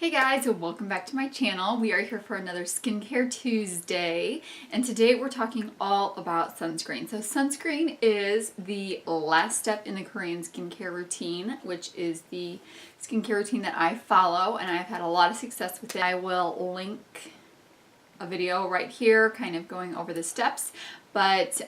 Hey guys, and welcome back to my channel. We are here for another Skincare Tuesday, and today we're talking all about sunscreen. So sunscreen is the last step in the Korean skincare routine, which is the skincare routine that I follow, and I've had a lot of success with it. I will link a video right here kind of going over the steps, but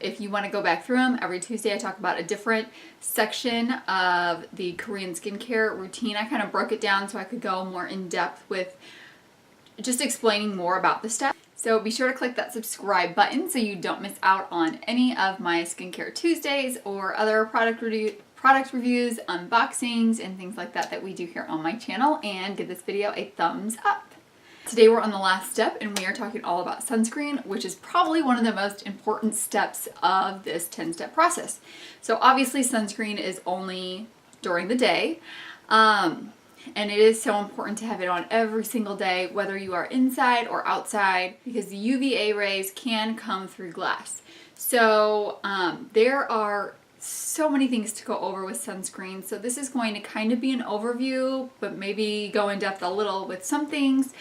if you want to go back through them, every Tuesday I talk about a different section of the Korean skincare routine. I kind of broke it down so I could go more in depth with just explaining more about the steps. So be sure to click that subscribe button so you don't miss out on any of my Skincare Tuesdays or other product reviews, unboxings, and things like that that we do here on my channel, and give this video a thumbs up. Today we're on the last step and we are talking all about sunscreen, which is probably one of the most important steps of this 10-step process. So obviously sunscreen is only during the day, and it is so important to have it on every single day, whether you are inside or outside, because the UVA rays can come through glass. So there are so many things to go over with sunscreen. So this is going to kind of be an overview, but maybe go in depth a little with some things.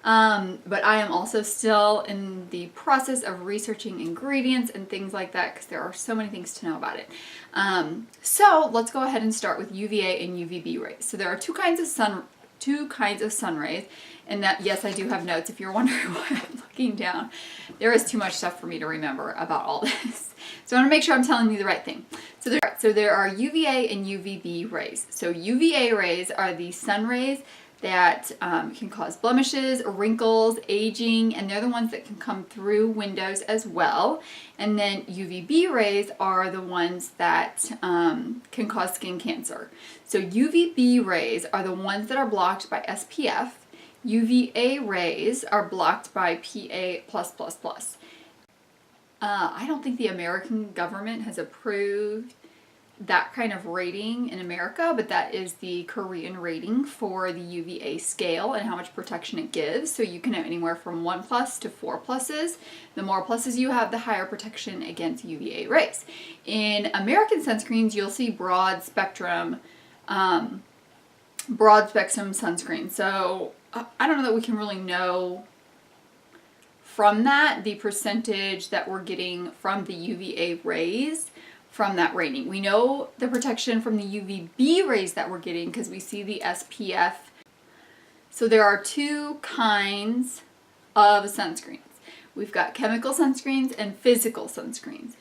But I am also still in the process of researching ingredients and things like that, because there are so many things to know about it. So let's go ahead and start with UVA and UVB rays. So there are two kinds of sun rays, and that, yes, I do have notes if you're wondering why I'm looking down. There is too much stuff for me to remember about all this. So I want to make sure I'm telling you the right thing. So there are UVA and UVB rays. So UVA rays are the sun rays that can cause blemishes, wrinkles, aging, and they're the ones that can come through windows as well. And then UVB rays are the ones that can cause skin cancer. So UVB rays are the ones that are blocked by SPF. UVA rays are blocked by PA+++. I don't think the American government has approved that kind of rating in America, but that is the Korean rating for the UVA scale and how much protection it gives. So you can have anywhere from 1+ to 4 pluses. The more pluses you have, the higher protection against UVA rays. In American sunscreens, you'll see broad spectrum sunscreen. So I don't know that we can really know from that the percentage that we're getting from the UVA rays from that rating. We know the protection from the UVB rays that we're getting because we see the SPF. So there are two kinds of sunscreens. We've got chemical sunscreens and physical sunscreens.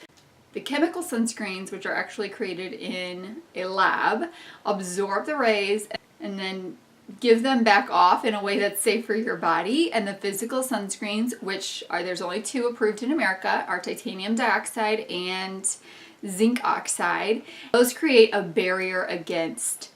The chemical sunscreens, which are actually created in a lab, absorb the rays and then give them back off in a way that's safe for your body. And the physical sunscreens, which are, there's only two approved in America, are titanium dioxide and zinc oxide. Those create a barrier against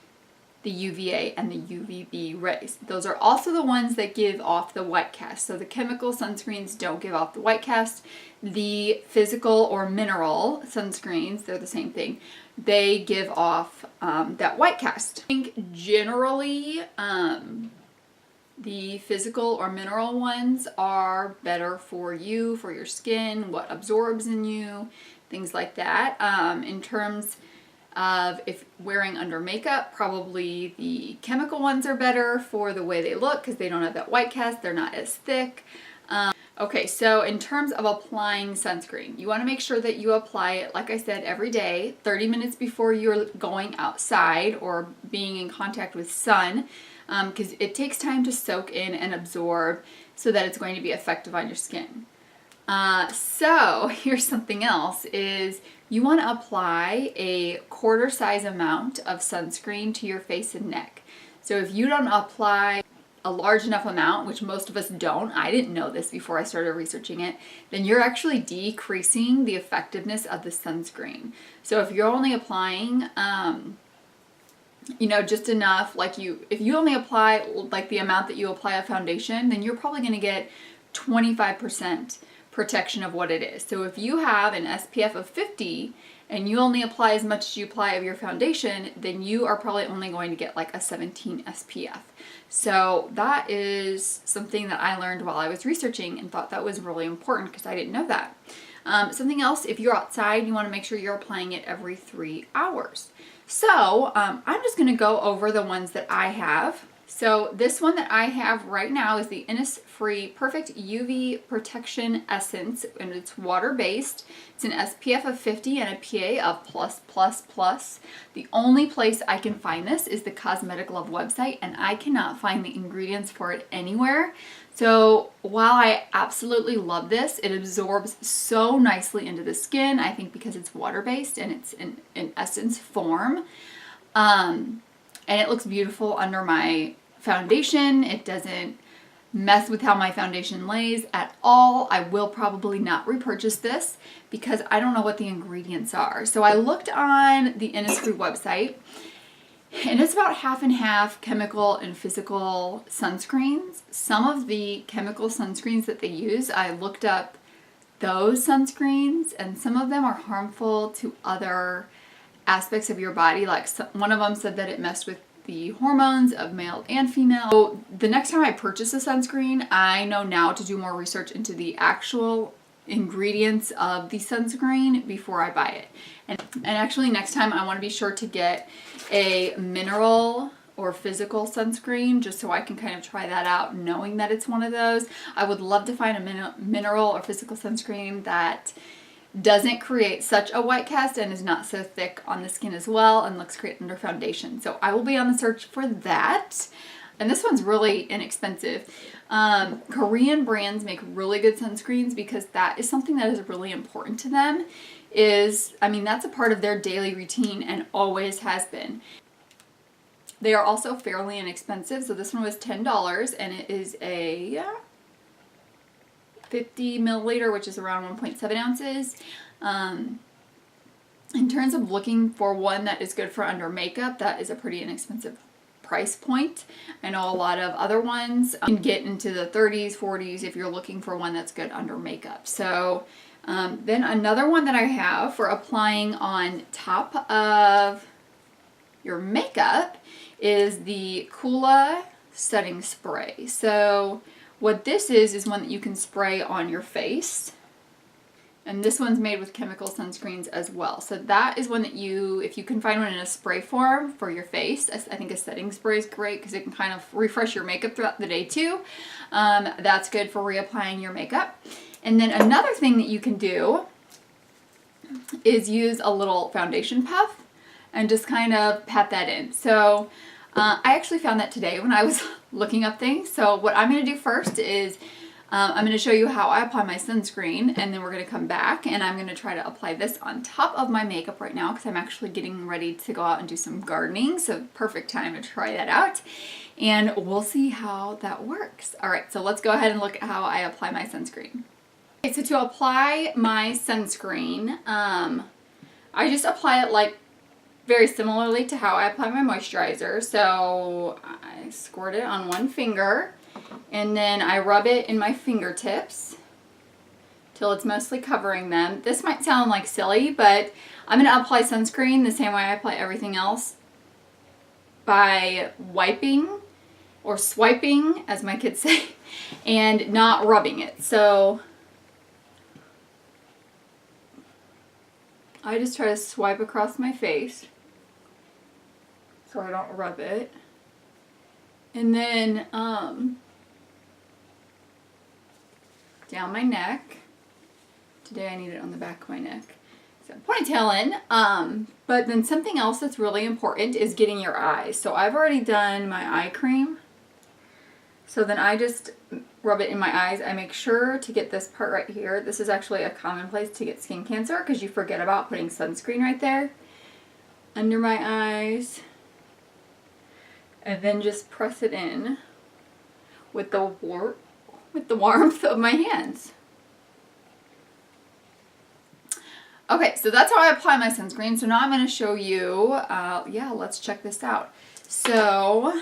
the UVA and the UVB rays. Those are also the ones that give off the white cast. So the chemical sunscreens don't give off the white cast. The physical or mineral sunscreens, they're the same thing, they give off that white cast. I think generally the physical or mineral ones are better for you, for your skin, what absorbs in you, things like that. In terms of if wearing under makeup, probably the chemical ones are better for the way they look because they don't have that white cast, they're not as thick. Okay, so in terms of applying sunscreen, you want to make sure that you apply it, like I said, every day, 30 minutes before you're going outside or being in contact with sun, because it takes time to soak in and absorb so that it's going to be effective on your skin. So here's something else, is you want to apply a quarter size amount of sunscreen to your face and neck. So if you don't apply a large enough amount, which most of us don't, I didn't know this before I started researching it, then you're actually decreasing the effectiveness of the sunscreen. So if you're only applying, just enough, if you only apply like the amount that you apply a foundation, then you're probably going to get 25% protection of what it is. So if you have an SPF of 50 and you only apply as much as you apply of your foundation, then you are probably only going to get like a 17 SPF. So that is something that I learned while I was researching and thought that was really important because I didn't know that. Something else, if you're outside, you want to make sure you're applying it every 3 hours. So I'm just going to go over the ones that I have. So this one that I have right now is the Innisfree Perfect UV Protection Essence, and it's water-based. It's an SPF of 50 and a PA of +++. The only place I can find this is the Cosmetic Love website, and I cannot find the ingredients for it anywhere. So while I absolutely love this, it absorbs so nicely into the skin, I think because it's water-based and it's in essence form. And it looks beautiful under my foundation. It doesn't mess with how my foundation lays at all. I will probably not repurchase this because I don't know what the ingredients are. So I looked on the Innisfree website, and it's about half and half chemical and physical sunscreens. Some of the chemical sunscreens that they use, I looked up those sunscreens, and some of them are harmful to other aspects of your body. Like one of them said that it messed with the hormones of male and female. So the next time I purchase a sunscreen, I know now to do more research into the actual ingredients of the sunscreen before I buy it. And actually next time I want to be sure to get a mineral or physical sunscreen just so I can kind of try that out knowing that it's one of those. I would love to find a mineral or physical sunscreen that doesn't create such a white cast and is not so thick on the skin as well and looks great under foundation. So I will be on the search for that. And this one's really inexpensive. Korean brands make really good sunscreens because that is something that is really important to them. That's a part of their daily routine and always has been. They are also fairly inexpensive. So this one was $10 and it is a 50 milliliter, which is around 1.7 ounces. In terms of looking for one that is good for under makeup, that is a pretty inexpensive price point. I know a lot of other ones can get into the 30s, 40s if you're looking for one that's good under makeup. So then another one that I have for applying on top of your makeup is the Coola setting spray. So what this is one that you can spray on your face. And this one's made with chemical sunscreens as well. So that is one that if you can find one in a spray form for your face, I think a setting spray is great because it can kind of refresh your makeup throughout the day too. That's good for reapplying your makeup. And then another thing that you can do is use a little foundation puff and just kind of pat that in. So I actually found that today when I was looking up things. So what I'm going to do first is I'm going to show you how I apply my sunscreen, and then we're going to come back and I'm going to try to apply this on top of my makeup right now because I'm actually getting ready to go out and do some gardening. So perfect time to try that out, and we'll see how that works. All right, so let's go ahead and look at how I apply my sunscreen. Okay, so to apply my sunscreen, I just apply it like very similarly to how I apply my moisturizer. So I squirt it on one finger and then I rub it in my fingertips till it's mostly covering them. This might sound like silly, but I'm going to apply sunscreen the same way I apply everything else, by wiping or swiping, as my kids say, and not rubbing it. So I just try to swipe across my face so I don't rub it. And then down my neck. Today I need it on the back of my neck. So ponytail in. But then something else that's really important is getting your eyes. So I've already done my eye cream. So then I just rub it in my eyes. I make sure to get this part right here. This is actually a common place to get skin cancer because you forget about putting sunscreen right there. Under my eyes. And then just press it in with the warmth of my hands. Okay, so that's how I apply my sunscreen. So now I'm going to show you, let's check this out. So,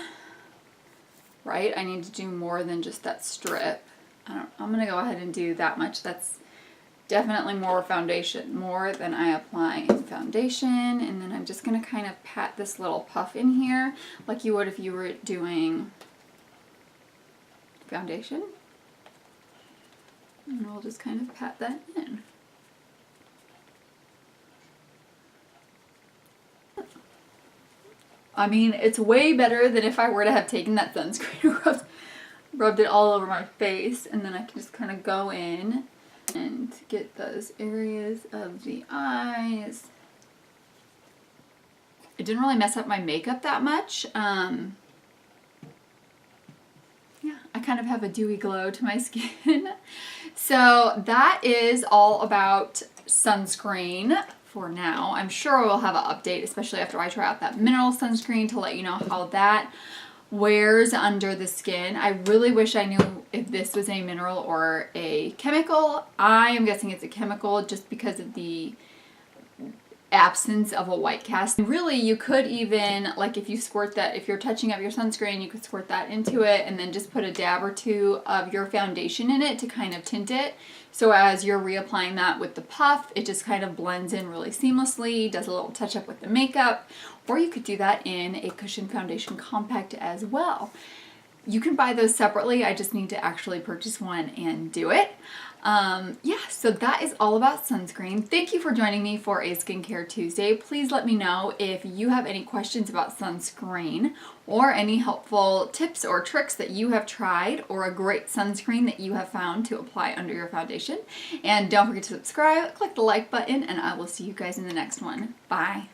right, I need to do more than just that strip. I'm going to go ahead and do that much. That's definitely more foundation, more than I apply in foundation. And then I'm just going to kind of pat this little puff in here like you would if you were doing foundation. And we'll just kind of pat that in. I mean, it's way better than if I were to have taken that sunscreen, rubbed it all over my face, and then I can just kind of go in and get those areas of the eyes. It didn't really mess up my makeup that much. Yeah, I kind of have a dewy glow to my skin. So that is all about sunscreen for now. I'm sure we'll have an update, especially after I try out that mineral sunscreen, to let you know how that wears under the skin. I really wish I knew if this was a mineral or a chemical. I am guessing it's a chemical just because of the absence of a white cast. Really, you could even, like, if you squirt that, if you're touching up your sunscreen, you could squirt that into it and then just put a dab or two of your foundation in it to kind of tint it. So as you're reapplying that with the puff, it just kind of blends in really seamlessly, does a little touch up with the makeup, or you could do that in a cushion foundation compact as well. You can buy those separately. I just need to actually purchase one and do it. Yeah, so that is all about sunscreen. Thank you for joining me for a Skincare Tuesday. Please let me know if you have any questions about sunscreen or any helpful tips or tricks that you have tried or a great sunscreen that you have found to apply under your foundation. And don't forget to subscribe, click the like button, and I will see you guys in the next one. Bye.